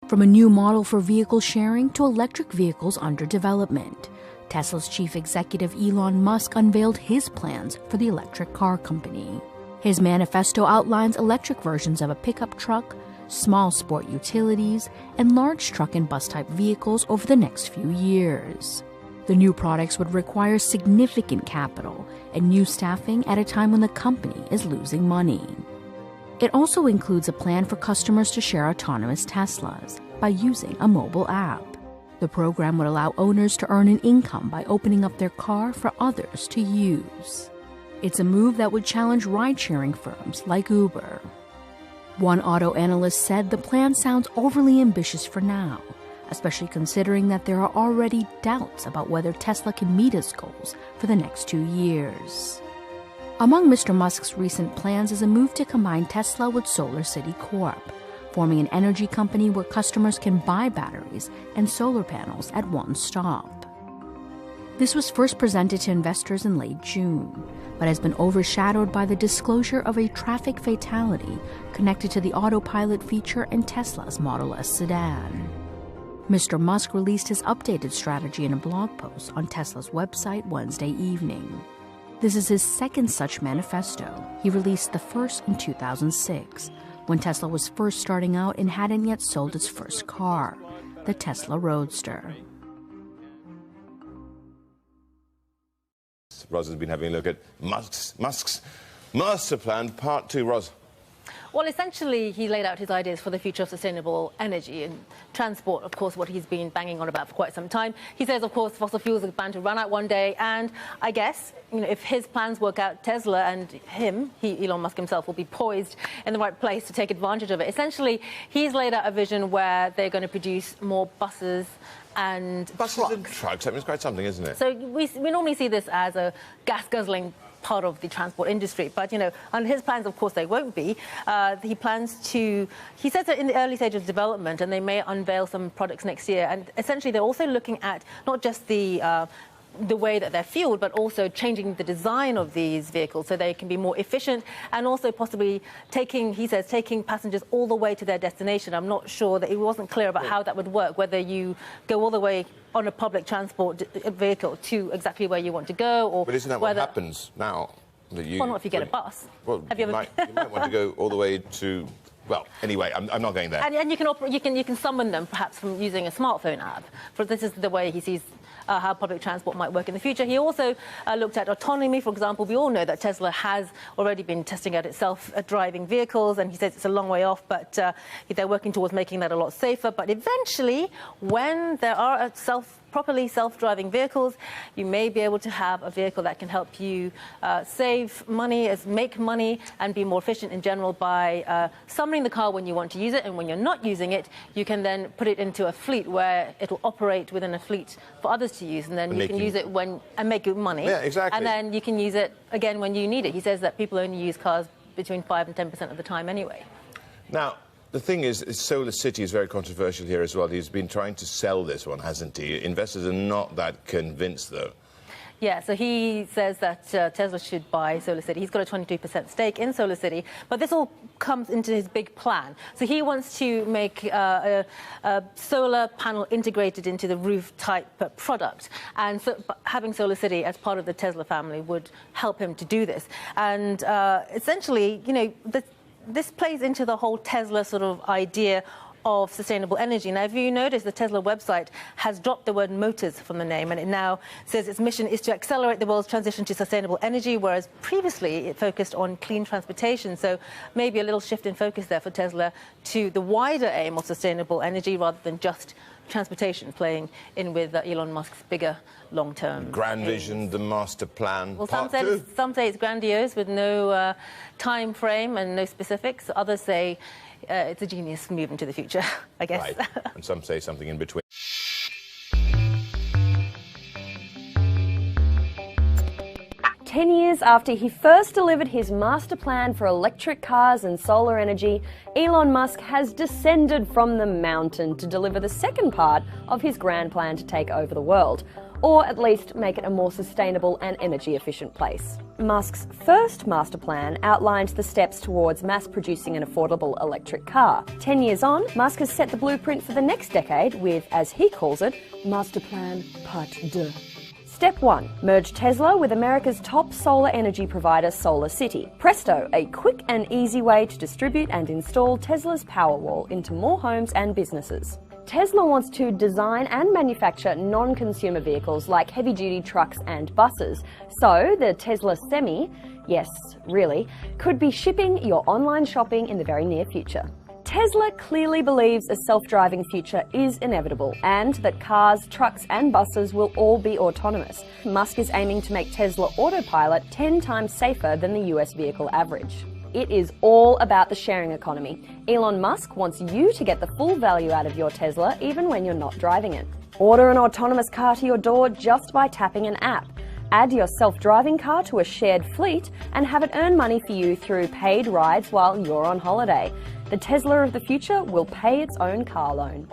From a new model for vehicle sharing to electric vehicles under development, Tesla's chief executive Elon Musk unveiled his plans for the electric car company. His manifesto outlines electric versions of a pickup truck, small sport utilities, and large truck and bus-type vehicles over the next few years. The new products would require significant capital and new staffing at a time when the company is losing money. It also includes a plan for customers to share autonomous Teslas by using a mobile app. The program would allow owners to earn an income by opening up their car for others to use. It's a move that would challenge ride-sharing firms like Uber. One auto analyst said the plan sounds overly ambitious for now, especially considering that there are already doubts about whether Tesla can meet its goals for the next 2 years. Among Mr. Musk's recent plans is a move to combine Tesla with SolarCity Corp, forming an energy company where customers can buy batteries and solar panels at one stop. This was first presented to investors in late June, but has been overshadowed by the disclosure of a traffic fatality connected to the autopilot feature in Tesla's Model S sedan. Mr. Musk released his updated strategy in a blog post on Tesla's website Wednesday evening. This is his second such manifesto. He released the first in 2006, when Tesla was first starting out and hadn't yet sold its first car, the Tesla Roadster. Roz has been having a look at Musk's Masterplan Part 2. Roz. Well, essentially, he laid out his ideas for the future of sustainable energy and transport, of course, what he's been banging on about for quite some time. He says, of course, fossil fuels are bound to run out one day, and I guess, if his plans work out, Tesla and Elon Musk himself, will be poised in the right place to take advantage of it. Essentially, he's laid out a vision where they're going to produce more buses and trucks. And trucks. I mean, it's quite something, isn't it? So we normally see this as a gas-guzzling part of the transport industry, but on his plans, of course, they won't be. He says that in the early stage of development, and they may unveil some products next year. And essentially, they're also looking at not just the way that they're fueled, but also changing the design of these vehicles so they can be more efficient, and also possibly taking passengers all the way to their destination. I'm not sure that it wasn't clear about how that would work, whether you go all the way on a public transport vehicle to exactly where you want to go, or but isn't that what happens now? Well, not if you get a bus. Well, you might want to go all the way to. Well, anyway, I'm not going there. And you can summon them perhaps from using a smartphone app. For this is the way he sees how public transport might work in the future. He also looked at autonomy. For example, we all know that Tesla has already been testing out its self-driving vehicles, and he says it's a long way off, but they're working towards making that a lot safer. But eventually, when there are properly self-driving vehicles, you may be able to have a vehicle that can help you save money, make money, and be more efficient in general by summoning the car when you want to use it, and when you're not using it, you can then put it into a fleet where it'll operate within a fleet for others to use, and then you can use it and make good money. Yeah, exactly. And then you can use it again when you need it. He says that people only use cars between 5 and 10% of the time anyway. Now, the thing is, SolarCity is very controversial here as well. He's been trying to sell this one, hasn't he? Investors are not that convinced, though. Yeah, so he says that Tesla should buy SolarCity. He's got a 22% stake in SolarCity, but this all comes into his big plan. So he wants to make a solar panel integrated into the roof type product, and so having SolarCity as part of the Tesla family would help him to do this. And essentially, this plays into the whole Tesla sort of idea of sustainable energy. Now, if you notice, the Tesla website has dropped the word motors from the name, and it now says its mission is to accelerate the world's transition to sustainable energy, whereas previously it focused on clean transportation. So maybe a little shift in focus there for Tesla to the wider aim of sustainable energy rather than just transportation, playing in with Elon Musk's bigger long-term grand vision, the master plan. Well, some say it's grandiose with no time frame and no specifics. Others say it's a genius move into the future, I guess. Right. And some say something in between. 10 years after he first delivered his master plan for electric cars and solar energy, Elon Musk has descended from the mountain to deliver the second part of his grand plan to take over the world. or at least make it a more sustainable and energy efficient place. Musk's first master plan outlined the steps towards mass producing an affordable electric car. 10 years on, Musk has set the blueprint for the next decade with, as he calls it, Masterplan Part 2. Step 1. Merge Tesla with America's top solar energy provider, SolarCity. Presto, a quick and easy way to distribute and install Tesla's Powerwall into more homes and businesses. Tesla wants to design and manufacture non-consumer vehicles like heavy-duty trucks and buses. So the Tesla Semi, yes, really, could be shipping your online shopping in the very near future. Tesla clearly believes a self-driving future is inevitable and that cars, trucks and buses will all be autonomous. Musk is aiming to make Tesla Autopilot 10 times safer than the US vehicle average. It is all about the sharing economy. Elon Musk wants you to get the full value out of your Tesla even when you're not driving it. Order an autonomous car to your door just by tapping an app. Add your self-driving car to a shared fleet and have it earn money for you through paid rides while you're on holiday. The Tesla of the future will pay its own car loan.